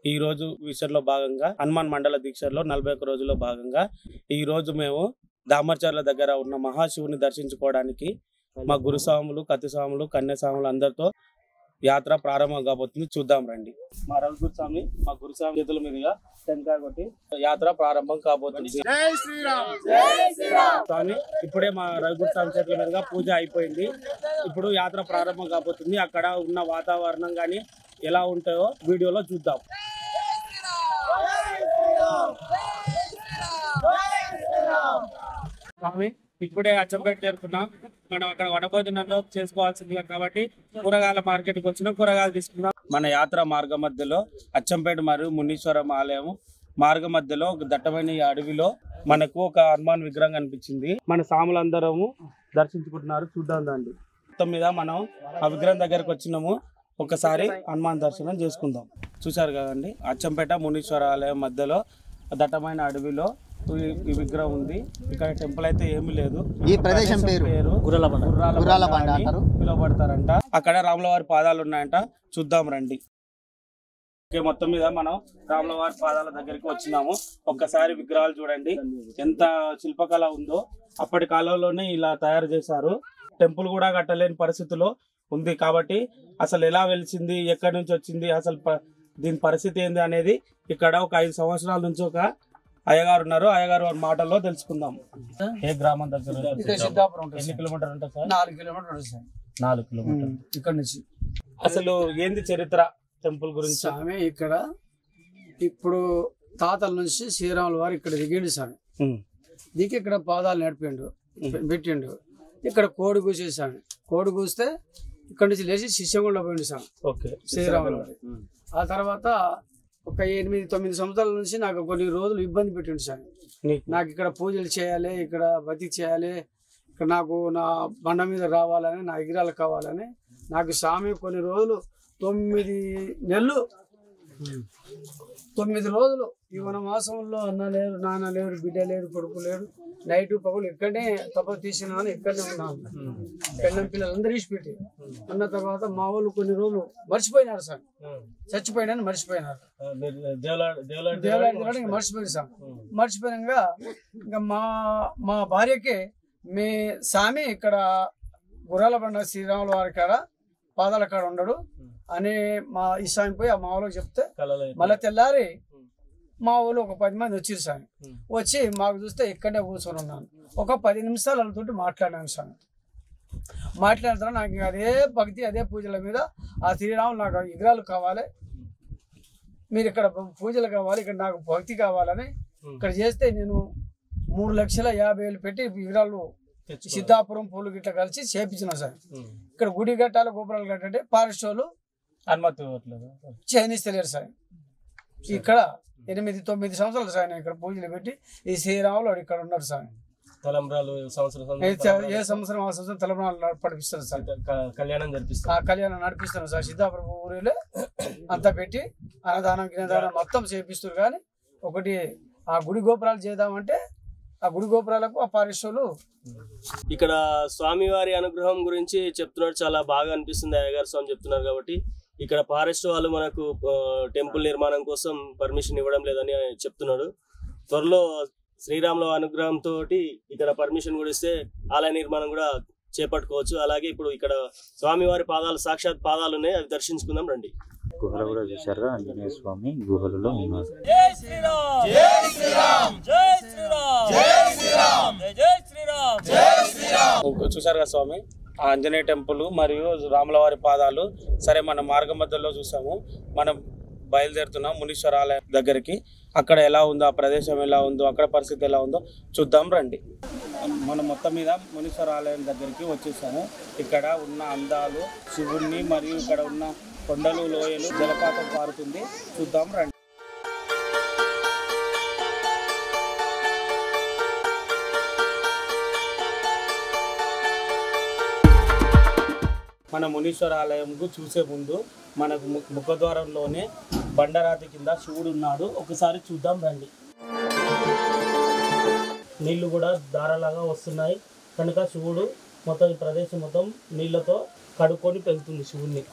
ఈ రోజు విషయంలో భాగంగా హనుమాన్ మండల దీక్షలో 41 రోజుల్లో భాగంగా ఈ రోజు మేము దామర్చర్ల దగ్గర ఉన్న మహాశివుని దర్శించుకోవడానికి మా గురుస్వాములు, కత్తిస్వాములు, కన్యాస్వాములు అందరితో యాత్ర ప్రారంభం కాబోతుంది. చూద్దాం రండి. మా రఘుస్వామి, మా గురుస్వామి చేతుల మీదుగా టెంకాయ కొట్టి యాత్ర ప్రారంభం కాబోతుంది. జై శ్రీరామ్, జై శ్రీరామ్. స్వామి, ఇప్పుడే మా రఘుస్వామి చేతుల మీదుగా పూజ అయిపోయింది. ఇప్పుడు యాత్ర ప్రారంభం కాబోతుంది. అక్కడ ఉన్న వాతావరణం కానీ ఎలా ఉంటాయో వీడియోలో చూద్దాం. స్వామి, ఇప్పుడే అచ్చంపేట చేరుకున్నాం. మనం అక్కడ వనభోజనంలో చేసుకోవాల్సింది కాబట్టి కూరగాయల మార్కెట్కి వచ్చిన కూరగాయలు తీసుకున్నాం. మన యాత్ర మార్గ మధ్యలో అచ్చంపేట మరియు మునీశ్వరం ఆలయం మార్గ మధ్యలో ఒక దట్టమైన ఈ అడవిలో మనకు ఒక హనుమాన్ విగ్రహం కనిపించింది. మన సాములందరము దర్శించుకుంటున్నారు. చూద్దాం రండి. మొత్తం మీద మనం ఆ విగ్రహం దగ్గరకు వచ్చినాము. ఒకసారి హనుమాన్ దర్శనం చేసుకుందాం. చూసారు కదండి, అచ్చంపేట మునీశ్వర ఆలయం మధ్యలో దట్టమైన అడవిలో ఈ విగ్రహం ఉంది. ఇక్కడ టెంపుల్ అయితే ఏమీ లేదు. ఈ ప్రదేశం పేరు గుర్రాలబండ పిలువబడతారంట. అక్కడ రాములవారి పాదాలు ఉన్నాయంట. చూద్దాం రండి. మొత్తం మీద మనం రాములవారి పాదాల దగ్గరికి వచ్చినాము. ఒక్కసారి విగ్రహాలు చూడండి, ఎంత శిల్పకళ ఉందో. అప్పటి కాలంలోనే ఇలా తయారు చేశారు. టెంపుల్ కూడా కట్టలేని పరిస్థితిలో ఉంది. కాబట్టి అసలు ఎలా వెలిసింది, ఎక్కడి నుంచి వచ్చింది, అసలు దీని పరిస్థితి ఏంది అనేది ఇక్కడ ఒక 5 సంవత్సరాల నుంచి ఒక అయ్యగారు ఉన్నారు. అయ్యగారు మాటల్లో తెలుసుకుందాం. ఏ గ్రామం దగ్గర? ఎన్ని కిలోమీటర్ ఉంటుంది సార్? 4 కిలోమీటర్లు సార్. 4 కిలోమీటర్ ఇక్కడ నుంచి. అసలు ఏంది చరిత్ర టెంపుల్ గురించి? స్వామి, ఇక్కడ ఇప్పుడు తాతల నుంచి శ్రీరాముల వారు ఇక్కడ దిగిండు స్వామి. దిగి ఇక్కడ పాదాలు నడిపిండు, పెట్టిండు. ఇక్కడ కోడి కూసేసాను. కోడి కూస్తే ఇక్కడ నుంచి లేచి శిష్యగుండ పోయిండు స్వామి. ఓకే, శ్రీరాముల వారి. ఆ తర్వాత ఒక 8-9 సంవత్సరాల నుంచి నాకు కొన్ని రోజులు ఇబ్బంది పెట్టిండు స్వామి. నాకు ఇక్కడ పూజలు చేయాలి, ఇక్కడ బతికి చేయాలి, ఇక్కడ నాకు నా బండ మీద రావాలని, నా విగ్రహాలు కావాలని నాకు స్వామి కొన్ని రోజులు 9 నెలలు 9 రోజులు ఈ వనమాసంలో అన్న లేరు, నాన్న లేరు, బిడ్డ లేరు, కొడుకు లేరు, నైట్ పగులు ఇక్కడనే తప్ప తీసినాను. ఇక్కడనే ఉన్నాను. పెళ్ళం పిల్లలందరూ ఇచ్చిపెట్టి అన్న తర్వాత మా వాళ్ళు కొన్ని రోజులు మర్చిపోయినారు సార్. చచ్చిపోయినా మర్చిపోయినారు. దేవాలయం మర్చిపోయారు సార్. మర్చిపోయినాక ఇంకా మా భార్యకి మీ స్వామి ఇక్కడ గుర్రాలబండ శ్రీరాముల వారి కాడ పాదాల కాడ ఉండడు అని మా ఈ స్వామి పోయి ఆ మా వాళ్ళకి చెప్తే మళ్ళీ తెల్లారి మా వాళ్ళు ఒక 10 మంది వచ్చారు స్వామి. వచ్చి మాకు చూస్తే ఇక్కడనే కూర్చొని ఉన్నాను. ఒక 10 నిమిషాలు వాళ్ళతో మాట్లాడాను స్వామి. మాట్లాడిన తర్వాత నాకు అదే భక్తి, అదే పూజల మీద ఆ శ్రీరాములు నాకు విగ్రహాలు కావాలి, మీరు ఇక్కడ పూజలు కావాలి, ఇక్కడ నాకు భక్తి కావాలని ఇక్కడ చేస్తే నేను 3,50,000 పెట్టి విగ్రహాలు సిద్ధాపురం పూలు గిట్ల కలిసి చేపించిన సార్. ఇక్కడ గుడి కట్టాలి, గోపురాలు కట్టాలంటే ఫారెస్ట్ వాళ్ళు అనుమతి చేయనిస్తలేరు సార్. ఇక్కడ 8-9 సంవత్సరాలు సార్ ఇక్కడ పూజలు పెట్టి ఈ శ్రీరాములు ఇక్కడ ఉన్నారు సార్. తలంబ్రాలు ఏ సంవత్సరం ఆ సంవత్సరం తలంబ్రాలు నడిపిస్తారు సార్. కళ్యాణం జరిపిస్తారు. కళ్యాణం నడిపిస్తున్నాం సార్. సిద్ధాపురం ఊరిలో అంతా పెట్టి అన్నదానం గిన్నదానం మొత్తం చేపిస్తారు. కానీ ఒకటి ఆ గుడి గోపురాలు చేద్దామంటే ఆ గుడి గోపురాలకు ఆ పారిశ్రమలు ఇక్కడ స్వామివారి అనుగ్రహం గురించి చెప్తున్నాడు. చాలా బాగా అనిపిస్తుంది. అయ్యగారు స్వామి చెప్తున్నారు కాబట్టి ఇక్కడ ఫారెస్ట్ వాళ్ళు మనకు టెంపుల్ నిర్మాణం కోసం పర్మిషన్ ఇవ్వడం లేదని చెప్తున్నాడు. త్వరలో శ్రీరాముల అనుగ్రహం తోటి ఇక్కడ పర్మిషన్ కూడా ఇస్తే ఆలయ నిర్మాణం కూడా చేపట్టుకోవచ్చు. అలాగే ఇప్పుడు ఇక్కడ స్వామివారి పాదాలు, సాక్షాత్ పాదాలు ఉన్నాయి, అవి దర్శించుకుందాం రండి. గుహలు కూడా చూసారు. ఆంజనేయ స్వామి గుహలలో ఉన్నారు. చూసారు కదా స్వామి, ఆంజనేయ టెంపుల్ మరియు రాములవారి పాదాలు. సరే, మన మార్గ మధ్యలో చూసాము. మనం బయలుదేరుతున్నాం మునీశ్వర ఆలయం దగ్గరికి. అక్కడ ఎలా ఉందో, ఆ ప్రదేశం ఎలా ఉందో, అక్కడ పరిస్థితి ఎలా ఉందో చూద్దాం రండి. మనం మొత్తం మీద మునీశ్వర ఆలయం దగ్గరికి వచ్చేసాము. ఇక్కడ ఉన్న అందాలు, శివుణ్ణి మరియు ఇక్కడ ఉన్న కొండలు, లోయలు, జలపాతం పారుతుంది. చూద్దాం రండి. మన మునీశ్వర ఆలయంకు చూసే ముందు మనకు ముఖద్వారంలోనే బండరాతి కింద శివుడు ఉన్నాడు. ఒకసారి చూద్దాం రండి. నీళ్లు కూడా ధారలాగా వస్తున్నాయి కనుక శివుడు మొత్తం ఈ ప్రదేశం మొత్తం నీళ్లతో కడుక్కొని పెంచుతుంది శివుణ్ణి.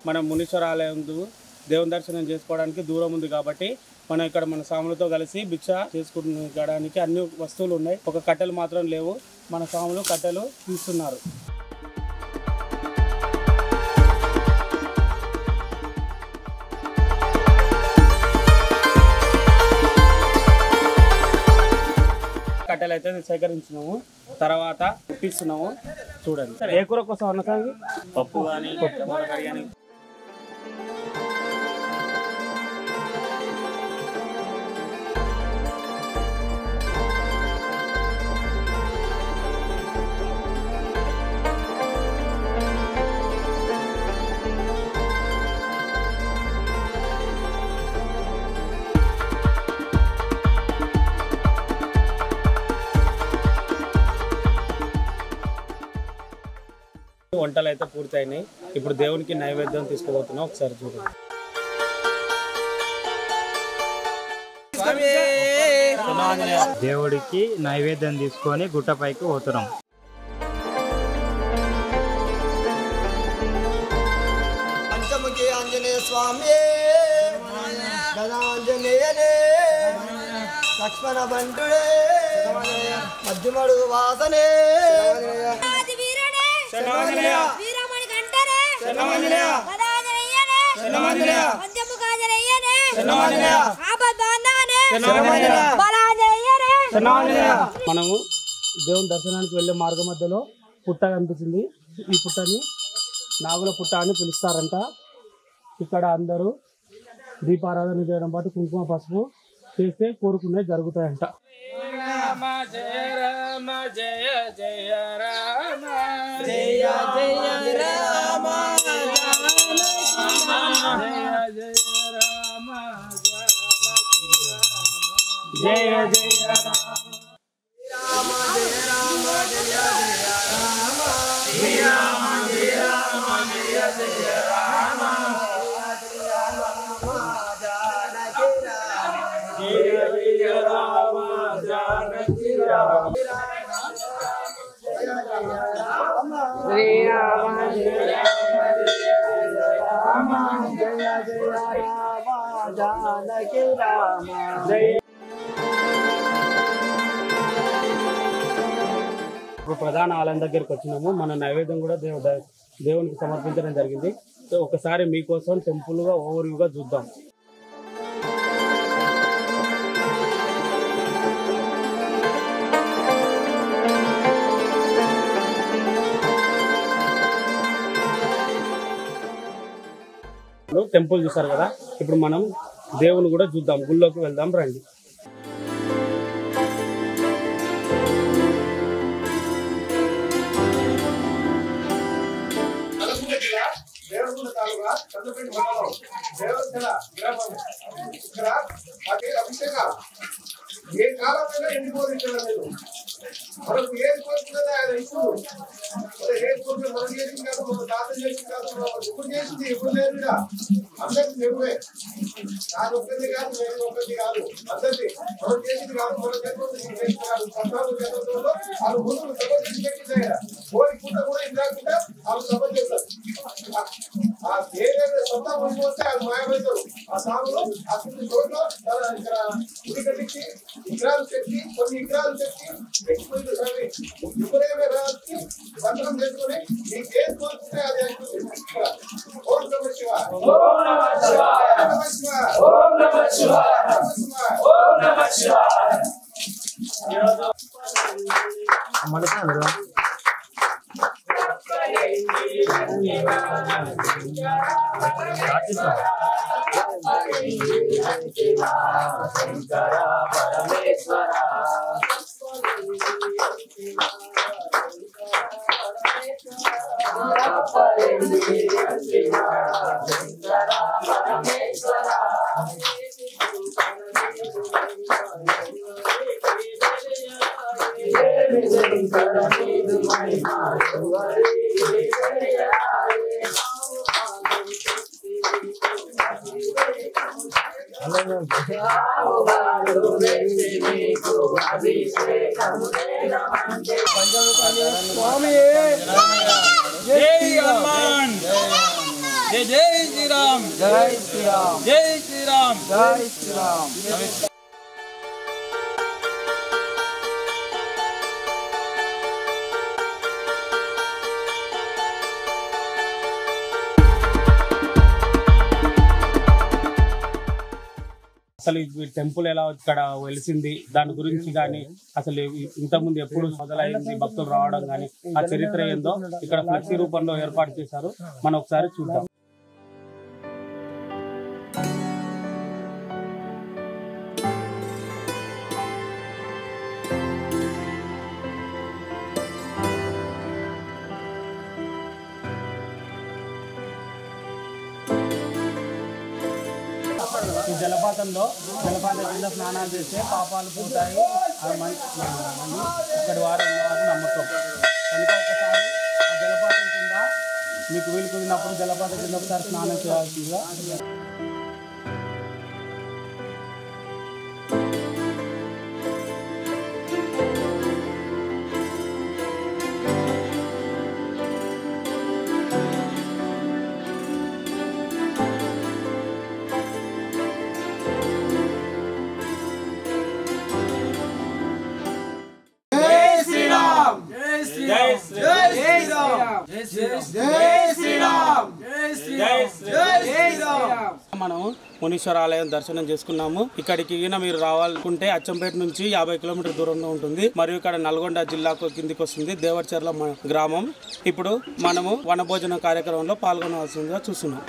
మనం మునీశ్వర ఆలయం దేవుని దర్శనం చేసుకోవడానికి దూరం ఉంది కాబట్టి మనం ఇక్కడ మన స్వాములతో కలిసి భిక్ష చేసుకోవడానికి అన్ని వస్తువులు ఉన్నాయి. ఒక కట్టెలు మాత్రం లేవు. మన స్వాములు కట్టెలు తీస్తున్నారు. కట్టెలు అయితే సేకరించినాము. తర్వాత ఇప్పిస్తున్నాము. చూడండి ఏ కూర కోసం అన్న సార్? పప్పు కానీ కర్రీ కానీ. వంటలు అయితే పూర్తయినాయి. ఇప్పుడు దేవునికి నైవేద్యం తీసుకుపోతున్నాం. ఒకసారి చూడండి. దేవుడికి నైవేద్యం తీసుకొని గుట్టపైకి పోతున్నాం. పంచముఖి ఆంజనేయ స్వామి గజాంజనేయనే లక్ష్మణ బంటుడే మధ్యమడు వాసనే మనము దేవుని దర్శనానికి వెళ్ళే మార్గ మధ్యలో పుట్ట కనిపించింది. ఈ పుట్టని నాగుల పుట్ట అని పిలుస్తారంట. ఇక్కడ అందరూ దీపారాధన చేయడం పాటు కుంకుమ పసుపు చేస్తే కోరుకునే జరుగుతాయంట. రామ జయ రామ జయ జయ రామ జయ జయ రామ జయ జయ రామ జయ జయ రామ ఇప్పుడు ప్రధాన ఆలయం దగ్గరికి వచ్చినాము. మన నైవేద్యం కూడా దేవునికి సమర్పించడం జరిగింది. సో ఒకసారి మీకోసం టెంపుల్గా ఓవర్వ్యూగా చూద్దాం. టెంపుల్ చూసారు కదా, ఇప్పుడు మనం దేవుని కూడా చూద్దాం. గుళ్ళోకి వెళ్దాం రండి. ఏ కాలమైనా ఎండిపోయించలేదు. మనకు ఏది కోరుకున్నది ఆయన ఇష్టం. ఏది కోరుకున్న మనం చేసింది కాదు, మన తాత చేసింది కాదు, ఎప్పుడు చేసింది ఎప్పుడు లేదు. అందరికి దేవుడే. నాకు ఒక్కటి కాదు, నేను ఒక్కటి కాదు, అందరిది మనం చేసింది కాదు. మన జన్మది కాదు, సంతానం జన్మలో వాళ్ళు ముందు సభ చేసి పెట్టింది. కోరి పూట కూడా ఇందాకుండా వాళ్ళు సభ చేస్తారు. ఆ ఏదైనా సొంత ముందు వస్తే అది మాయమవుతారు. ఆ సాగులో అసలు చోట్ల ఇక్కడ గుడి కట్టించి విగ్రహాలు చెక్కి కొన్ని విగ్రహాలు చెక్కి ఎక్కిపోయింది. సరే ఇప్పుడేమే రాసి సంతకం చేసుకుని మీకు ఏది కోరుకుంటే అది అయిపోతుంది. ఓం నమః శివాయ, ఓం నమః శివాయ, ఓం నమః శివాయ, ఓం నమః శివాయ, ఓం నమః శివాయ. జై హనుమాన్, జై జై శ్రీరామ్ జై శ్రీరామ్ జై శ్రీరామ్ జై శ్రీరామ్. అసలు ఈ టెంపుల్ ఎలా ఇక్కడ వెలిసింది దాని గురించి కానీ అసలు ఇంతకుముందు ఎప్పుడు మొదలైంది భక్తులు రావడం కానీ ఆ చరిత్ర ఏందో ఇక్కడ ఫ్లెక్సీ రూపంలో ఏర్పాటు చేశారు. మనం ఒకసారి చూద్దాం. ఈ జలపాతంలో జలపాత కింద స్నానాలు చేస్తే పాపాలు పోతాయి అని ఇక్కడి వారు నమ్మకం. కనుక ఒకసారి ఆ జలపాతం కింద మీకు వీలు కుదిరినప్పుడు జలపాతం కింద ఒకసారి స్నానం చేయాల్సిందిగా. మనం మునీశ్వర ఆలయం దర్శనం చేసుకున్నాము. ఇక్కడికి మీరు రావాలనుకుంటే అచ్చంపేట నుంచి 50 కిలోమీటర్ దూరంలో ఉంటుంది. మరియు ఇక్కడ నల్గొండ జిల్లాకు కిందికి వస్తుంది, దేవరచర్ల గ్రామం. ఇప్పుడు మనము వనభోజన కార్యక్రమంలో పాల్గొనవలసిందిగా చూస్తున్నాం.